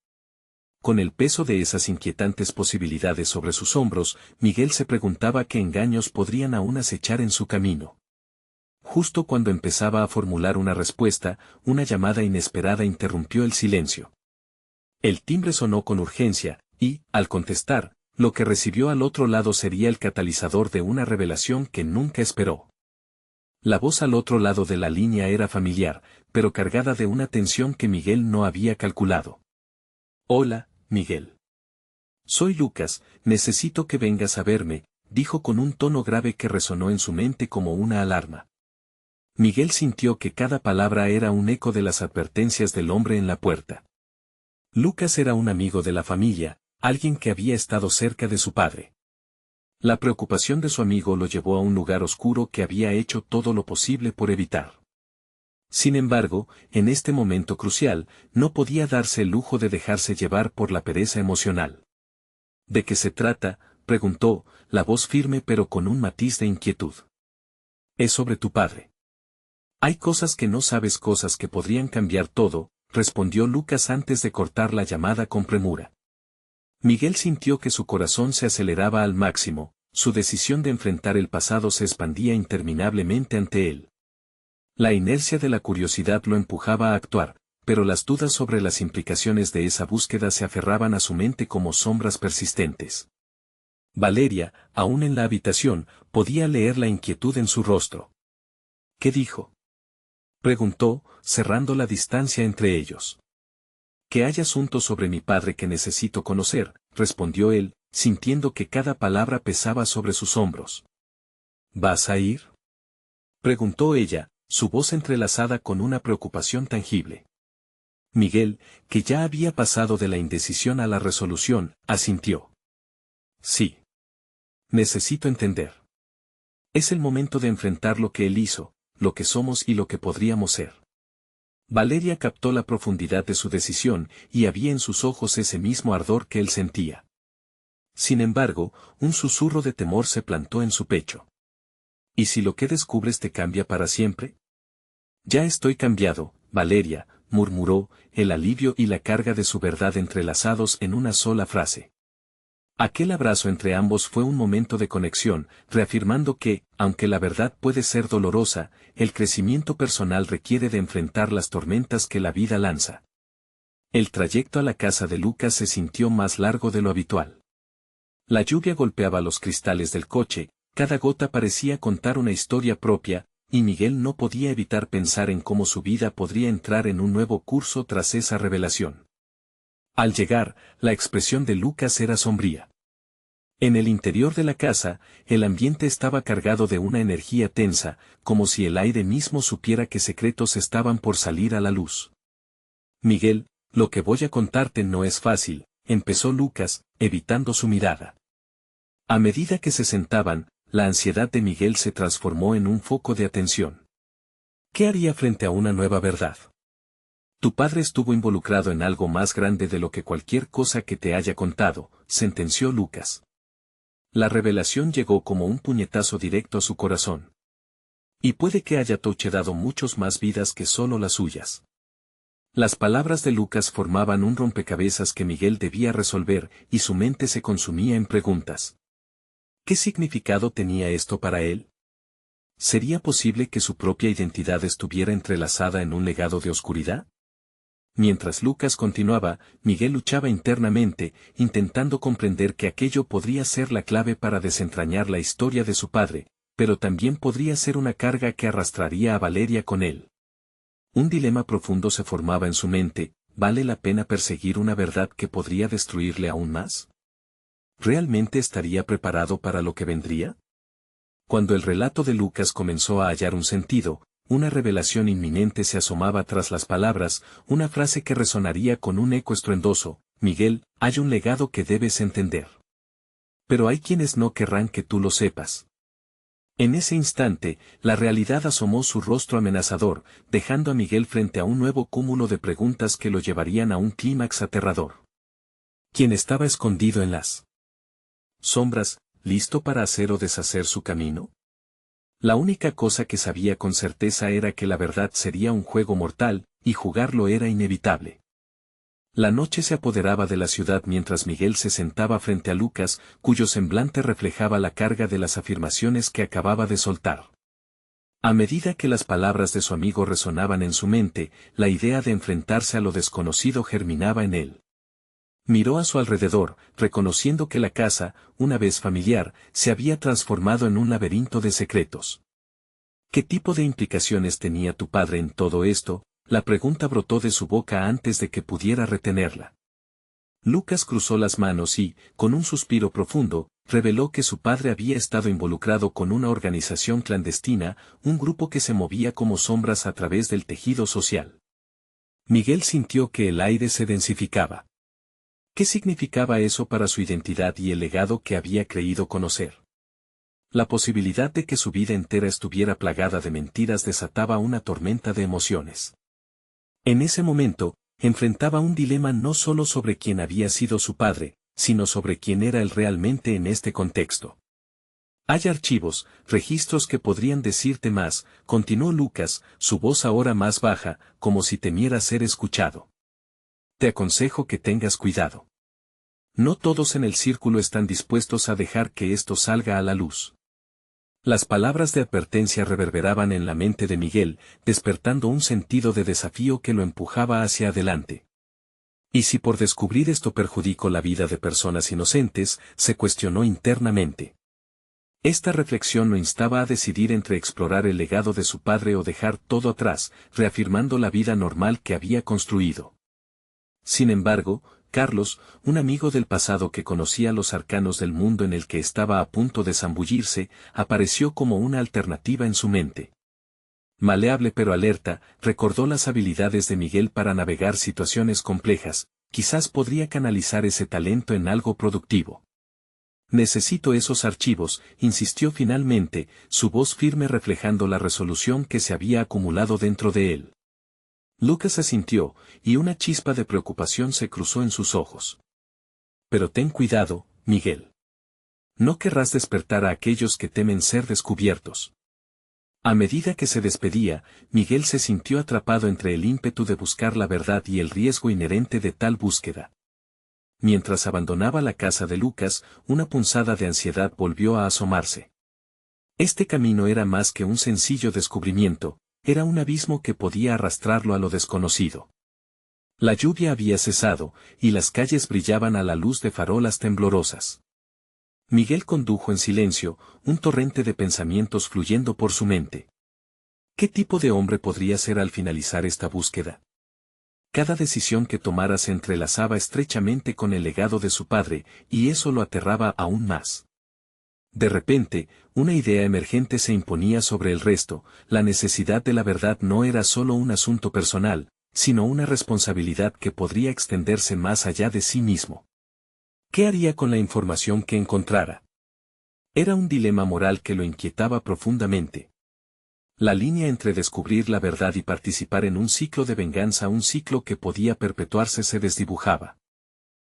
Speaker 1: Con el peso de esas inquietantes posibilidades sobre sus hombros, Miguel se preguntaba qué engaños podrían aún acechar en su camino. Justo cuando empezaba a formular una respuesta, una llamada inesperada interrumpió el silencio. El timbre sonó con urgencia, y, al contestar, lo que recibió al otro lado sería el catalizador de una revelación que nunca esperó. La voz al otro lado de la línea era familiar, pero cargada de una tensión que Miguel no había calculado. «Hola, Miguel. Soy Lucas, necesito que vengas a verme», dijo con un tono grave que resonó en su mente como una alarma. Miguel sintió que cada palabra era un eco de las advertencias del hombre en la puerta. Lucas era un amigo de la familia, alguien que había estado cerca de su padre. La preocupación de su amigo lo llevó a un lugar oscuro que había hecho todo lo posible por evitar. Sin embargo, en este momento crucial, no podía darse el lujo de dejarse llevar por la pereza emocional. ¿De qué se trata?, preguntó, la voz firme pero con un matiz de inquietud. Es sobre tu padre. Hay cosas que no sabes, cosas que podrían cambiar todo, respondió Lucas antes de cortar la llamada con premura. Miguel sintió que su corazón se aceleraba al máximo, su decisión de enfrentar el pasado se expandía interminablemente ante él. La inercia de la curiosidad lo empujaba a actuar, pero las dudas sobre las implicaciones de esa búsqueda se aferraban a su mente como sombras persistentes. Valeria, aún en la habitación, podía leer la inquietud en su rostro. ¿Qué dijo?, preguntó, cerrando la distancia entre ellos. Que hay asuntos sobre mi padre que necesito conocer, respondió él, sintiendo que cada palabra pesaba sobre sus hombros. ¿Vas a ir?, preguntó ella, su voz entrelazada con una preocupación tangible. Miguel, que ya había pasado de la indecisión a la resolución, asintió. Sí. Necesito entender. Es el momento de enfrentar lo que él hizo, lo que somos y lo que podríamos ser. Valeria captó la profundidad de su decisión, y había en sus ojos ese mismo ardor que él sentía. Sin embargo, un susurro de temor se plantó en su pecho. ¿Y si lo que descubres te cambia para siempre? Ya estoy cambiado, Valeria, murmuró, el alivio y la carga de su verdad entrelazados en una sola frase. Aquel abrazo entre ambos fue un momento de conexión, reafirmando que, aunque la verdad puede ser dolorosa, el crecimiento personal requiere de enfrentar las tormentas que la vida lanza. El trayecto a la casa de Lucas se sintió más largo de lo habitual. La lluvia golpeaba los cristales del coche, cada gota parecía contar una historia propia, y Miguel no podía evitar pensar en cómo su vida podría entrar en un nuevo curso tras esa revelación. Al llegar, la expresión de Lucas era sombría. En el interior de la casa, el ambiente estaba cargado de una energía tensa, como si el aire mismo supiera que secretos estaban por salir a la luz. Miguel, lo que voy a contarte no es fácil, empezó Lucas, evitando su mirada. A medida que se sentaban, la ansiedad de Miguel se transformó en un foco de atención. ¿Qué haría frente a una nueva verdad? Tu padre estuvo involucrado en algo más grande de lo que cualquier cosa que te haya contado, sentenció Lucas. La revelación llegó como un puñetazo directo a su corazón. Y puede que haya touchado muchos más vidas que solo las suyas. Las palabras de Lucas formaban un rompecabezas que Miguel debía resolver, y su mente se consumía en preguntas. ¿Qué significado tenía esto para él? ¿Sería posible que su propia identidad estuviera entrelazada en un legado de oscuridad? Mientras Lucas continuaba, Miguel luchaba internamente, intentando comprender que aquello podría ser la clave para desentrañar la historia de su padre, pero también podría ser una carga que arrastraría a Valeria con él. Un dilema profundo se formaba en su mente, ¿vale la pena perseguir una verdad que podría destruirle aún más? ¿Realmente estaría preparado para lo que vendría? Cuando el relato de Lucas comenzó a hallar un sentido, una revelación inminente se asomaba tras las palabras, una frase que resonaría con un eco estruendoso: Miguel, hay un legado que debes entender. Pero hay quienes no querrán que tú lo sepas. En ese instante, la realidad asomó su rostro amenazador, dejando a Miguel frente a un nuevo cúmulo de preguntas que lo llevarían a un clímax aterrador. ¿Quién estaba escondido en las sombras, listo para hacer o deshacer su camino? La única cosa que sabía con certeza era que la verdad sería un juego mortal, y jugarlo era inevitable. La noche se apoderaba de la ciudad mientras Miguel se sentaba frente a Lucas, cuyo semblante reflejaba la carga de las afirmaciones que acababa de soltar. A medida que las palabras de su amigo resonaban en su mente, la idea de enfrentarse a lo desconocido germinaba en él. Miró a su alrededor, reconociendo que la casa, una vez familiar, se había transformado en un laberinto de secretos. ¿Qué tipo de implicaciones tenía tu padre en todo esto? La pregunta brotó de su boca antes de que pudiera retenerla. Lucas cruzó las manos y, con un suspiro profundo, reveló que su padre había estado involucrado con una organización clandestina, un grupo que se movía como sombras a través del tejido social. Miguel sintió que el aire se densificaba. ¿Qué significaba eso para su identidad y el legado que había creído conocer? La posibilidad de que su vida entera estuviera plagada de mentiras desataba una tormenta de emociones. En ese momento, enfrentaba un dilema no solo sobre quién había sido su padre, sino sobre quién era él realmente en este contexto. Hay archivos, registros que podrían decirte más, continuó Lucas, su voz ahora más baja, como si temiera ser escuchado. Te aconsejo que tengas cuidado. No todos en el círculo están dispuestos a dejar que esto salga a la luz. Las palabras de advertencia reverberaban en la mente de Miguel, despertando un sentido de desafío que lo empujaba hacia adelante. ¿Y si por descubrir esto perjudico la vida de personas inocentes?, se cuestionó internamente. Esta reflexión lo instaba a decidir entre explorar el legado de su padre o dejar todo atrás, reafirmando la vida normal que había construido. Sin embargo, Carlos, un amigo del pasado que conocía los arcanos del mundo en el que estaba a punto de zambullirse, apareció como una alternativa en su mente. Maleable pero alerta, recordó las habilidades de Miguel para navegar situaciones complejas, quizás podría canalizar ese talento en algo productivo. Necesito esos archivos, insistió finalmente, su voz firme reflejando la resolución que se había acumulado dentro de él. Lucas asintió, y una chispa de preocupación se cruzó en sus ojos. Pero ten cuidado, Miguel. No querrás despertar a aquellos que temen ser descubiertos. A medida que se despedía, Miguel se sintió atrapado entre el ímpetu de buscar la verdad y el riesgo inherente de tal búsqueda. Mientras abandonaba la casa de Lucas, una punzada de ansiedad volvió a asomarse. Este camino era más que un sencillo descubrimiento, era un abismo que podía arrastrarlo a lo desconocido. La lluvia había cesado, y las calles brillaban a la luz de farolas temblorosas. Miguel condujo en silencio, un torrente de pensamientos fluyendo por su mente. ¿Qué tipo de hombre podría ser al finalizar esta búsqueda? Cada decisión que tomara se entrelazaba estrechamente con el legado de su padre, y eso lo aterraba aún más. De repente, una idea emergente se imponía sobre el resto: la necesidad de la verdad no era solo un asunto personal, sino una responsabilidad que podría extenderse más allá de sí mismo. ¿Qué haría con la información que encontrara? Era un dilema moral que lo inquietaba profundamente. La línea entre descubrir la verdad y participar en un ciclo de venganza, un ciclo que podía perpetuarse, se desdibujaba.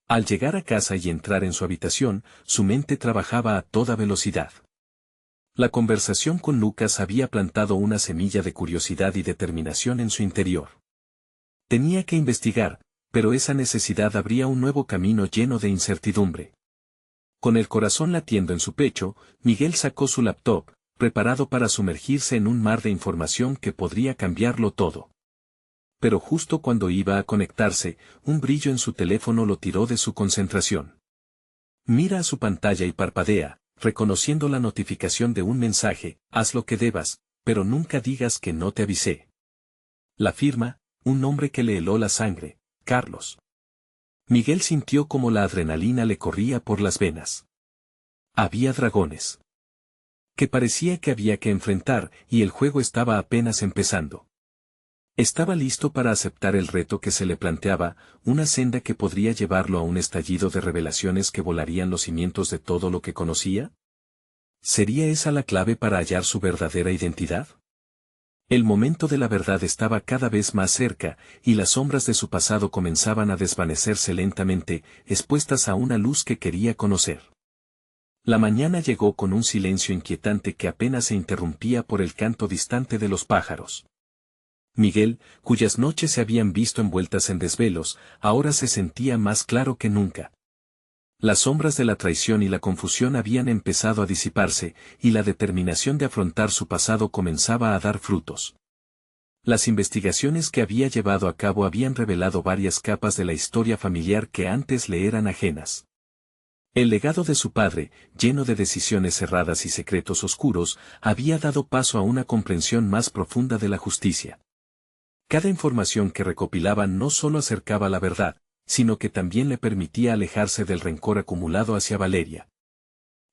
Speaker 1: Al llegar a casa y entrar en su habitación, su mente trabajaba a toda velocidad. La conversación con Lucas había plantado una semilla de curiosidad y determinación en su interior. Tenía que investigar, pero esa necesidad abría un nuevo camino lleno de incertidumbre. Con el corazón latiendo en su pecho, Miguel sacó su laptop, preparado para sumergirse en un mar de información que podría cambiarlo todo. Pero justo cuando iba a conectarse, un brillo en su teléfono lo tiró de su concentración. Mira a su pantalla y parpadea, reconociendo la notificación de un mensaje: haz lo que debas, pero nunca digas que no te avisé. La firma, un nombre que le heló la sangre: Carlos. Miguel sintió como la adrenalina le corría por las venas. Había dragones que parecía que había que enfrentar, y el juego estaba apenas empezando. Estaba listo para aceptar el reto que se le planteaba, una senda que podría llevarlo a un estallido de revelaciones que volarían los cimientos de todo lo que conocía. ¿Sería esa la clave para hallar su verdadera identidad? El momento de la verdad estaba cada vez más cerca, y las sombras de su pasado comenzaban a desvanecerse lentamente, expuestas a una luz que quería conocer. La mañana llegó con un silencio inquietante que apenas se interrumpía por el canto distante de los pájaros. Miguel, cuyas noches se habían visto envueltas en desvelos, ahora se sentía más claro que nunca. Las sombras de la traición y la confusión habían empezado a disiparse, y la determinación de afrontar su pasado comenzaba a dar frutos. Las investigaciones que había llevado a cabo habían revelado varias capas de la historia familiar que antes le eran ajenas. El legado de su padre, lleno de decisiones cerradas y secretos oscuros, había dado paso a una comprensión más profunda de la justicia. Cada información que recopilaba no solo acercaba la verdad, sino que también le permitía alejarse del rencor acumulado hacia Valeria.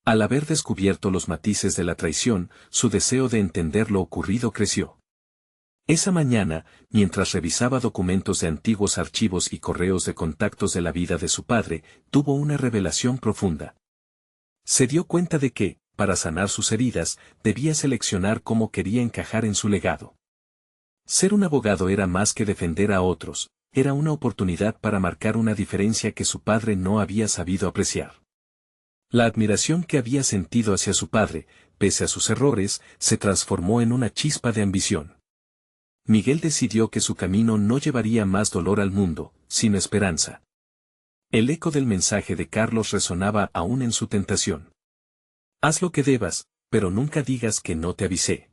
Speaker 1: Al haber descubierto los matices de la traición, su deseo de entender lo ocurrido creció. Esa mañana, mientras revisaba documentos de antiguos archivos y correos de contactos de la vida de su padre, tuvo una revelación profunda. Se dio cuenta de que, para sanar sus heridas, debía seleccionar cómo quería encajar en su legado. Ser un abogado era más que defender a otros, era una oportunidad para marcar una diferencia que su padre no había sabido apreciar. La admiración que había sentido hacia su padre, pese a sus errores, se transformó en una chispa de ambición. Miguel decidió que su camino no llevaría más dolor al mundo, sino esperanza. El eco del mensaje de Carlos resonaba aún en su tentación. Haz lo que debas, pero nunca digas que no te avisé.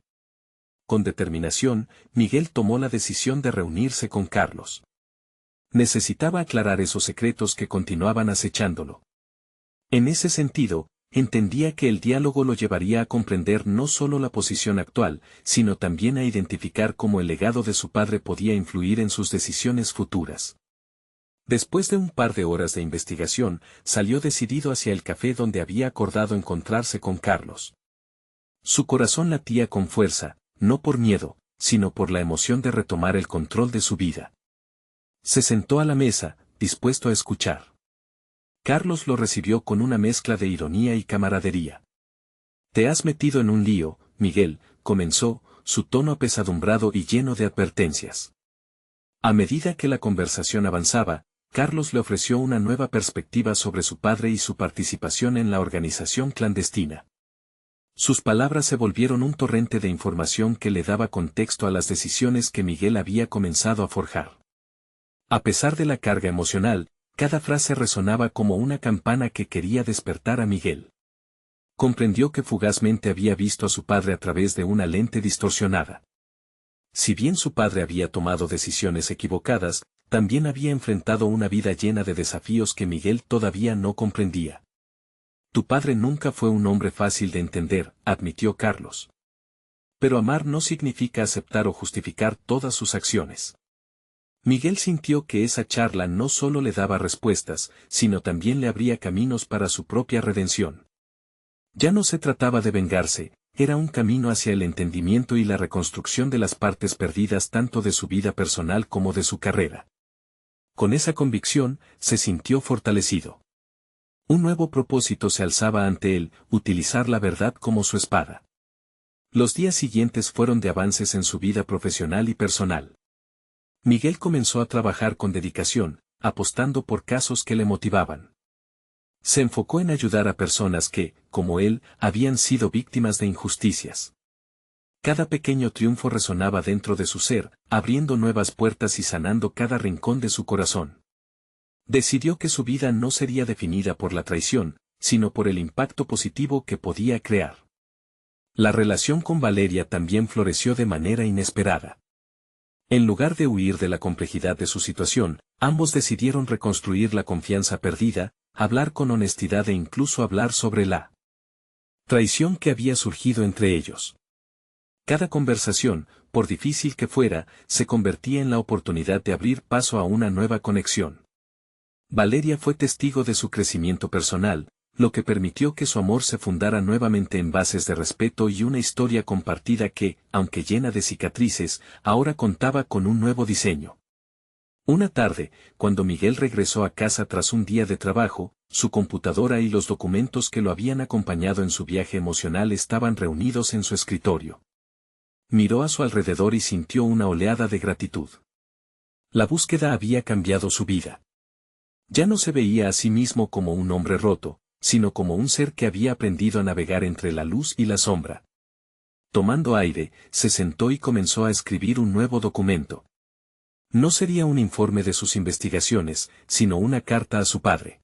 Speaker 1: Con determinación, Miguel tomó la decisión de reunirse con Carlos. Necesitaba aclarar esos secretos que continuaban acechándolo. En ese sentido, entendía que el diálogo lo llevaría a comprender no solo la posición actual, sino también a identificar cómo el legado de su padre podía influir en sus decisiones futuras. Después de un par de horas de investigación, salió decidido hacia el café donde había acordado encontrarse con Carlos. Su corazón latía con fuerza, no por miedo, sino por la emoción de retomar el control de su vida. Se sentó a la mesa, dispuesto a escuchar. Carlos lo recibió con una mezcla de ironía y camaradería. «Te has metido en un lío, Miguel», comenzó, su tono apesadumbrado y lleno de advertencias. A medida que la conversación avanzaba, Carlos le ofreció una nueva perspectiva sobre su padre y su participación en la organización clandestina. Sus palabras se volvieron un torrente de información que le daba contexto a las decisiones que Miguel había comenzado a forjar. A pesar de la carga emocional, cada frase resonaba como una campana que quería despertar a Miguel. Comprendió que fugazmente había visto a su padre a través de una lente distorsionada. Si bien su padre había tomado decisiones equivocadas, también había enfrentado una vida llena de desafíos que Miguel todavía no comprendía. Tu padre nunca fue un hombre fácil de entender, admitió Carlos. Pero amar no significa aceptar o justificar todas sus acciones. Miguel sintió que esa charla no solo le daba respuestas, sino también le abría caminos para su propia redención. Ya no se trataba de vengarse, era un camino hacia el entendimiento y la reconstrucción de las partes perdidas tanto de su vida personal como de su carrera. Con esa convicción, se sintió fortalecido. Un nuevo propósito se alzaba ante él, utilizar la verdad como su espada. Los días siguientes fueron de avances en su vida profesional y personal. Miguel comenzó a trabajar con dedicación, apostando por casos que le motivaban. Se enfocó en ayudar a personas que, como él, habían sido víctimas de injusticias. Cada pequeño triunfo resonaba dentro de su ser, abriendo nuevas puertas y sanando cada rincón de su corazón. Decidió que su vida no sería definida por la traición, sino por el impacto positivo que podía crear. La relación con Valeria también floreció de manera inesperada. En lugar de huir de la complejidad de su situación, ambos decidieron reconstruir la confianza perdida, hablar con honestidad e incluso hablar sobre la traición que había surgido entre ellos. Cada conversación, por difícil que fuera, se convertía en la oportunidad de abrir paso a una nueva conexión. Valeria fue testigo de su crecimiento personal, lo que permitió que su amor se fundara nuevamente en bases de respeto y una historia compartida que, aunque llena de cicatrices, ahora contaba con un nuevo diseño. Una tarde, cuando Miguel regresó a casa tras un día de trabajo, su computadora y los documentos que lo habían acompañado en su viaje emocional estaban reunidos en su escritorio. Miró a su alrededor y sintió una oleada de gratitud. La búsqueda había cambiado su vida. Ya no se veía a sí mismo como un hombre roto, sino como un ser que había aprendido a navegar entre la luz y la sombra. Tomando aire, se sentó y comenzó a escribir un nuevo documento. No sería un informe de sus investigaciones, sino una carta a su padre.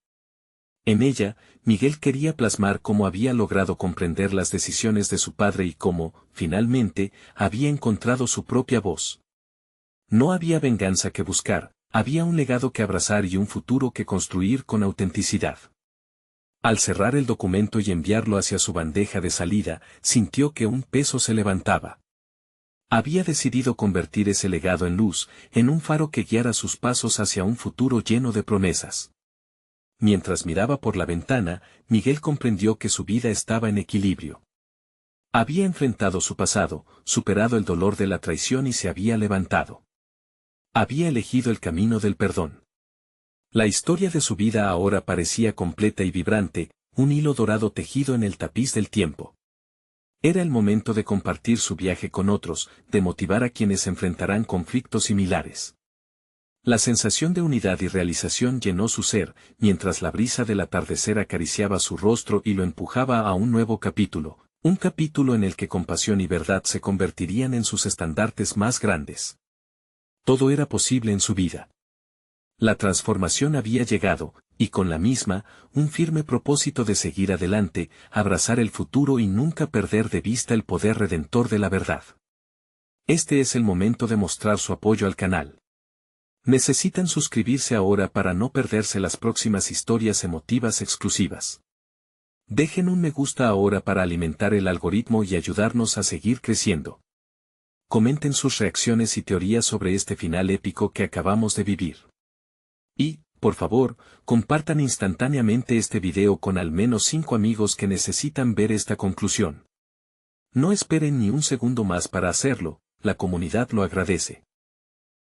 Speaker 1: En ella, Miguel quería plasmar cómo había logrado comprender las decisiones de su padre y cómo, finalmente, había encontrado su propia voz. No había venganza que buscar, había un legado que abrazar y un futuro que construir con autenticidad. Al cerrar el documento y enviarlo hacia su bandeja de salida, sintió que un peso se levantaba. Había decidido convertir ese legado en luz, en un faro que guiara sus pasos hacia un futuro lleno de promesas. Mientras miraba por la ventana, Miguel comprendió que su vida estaba en equilibrio. Había enfrentado su pasado, superado el dolor de la traición y se había levantado. Había elegido el camino del perdón. La historia de su vida ahora parecía completa y vibrante, un hilo dorado tejido en el tapiz del tiempo. Era el momento de compartir su viaje con otros, de motivar a quienes enfrentarán conflictos similares. La sensación de unidad y realización llenó su ser, mientras la brisa del atardecer acariciaba su rostro y lo empujaba a un nuevo capítulo, un capítulo en el que compasión y verdad se convertirían en sus estandartes más grandes. Todo era posible en su vida. La transformación había llegado, y con la misma, un firme propósito de seguir adelante, abrazar el futuro y nunca perder de vista el poder redentor de la verdad. Este es el momento de mostrar su apoyo al canal. Necesitan suscribirse ahora para no perderse las próximas historias emotivas exclusivas. Dejen un me gusta ahora para alimentar el algoritmo y ayudarnos a seguir creciendo. Comenten sus reacciones y teorías sobre este final épico que acabamos de vivir. Y, por favor, compartan instantáneamente este video con al menos 5 amigos que necesitan ver esta conclusión. No esperen ni un segundo más para hacerlo, la comunidad lo agradece.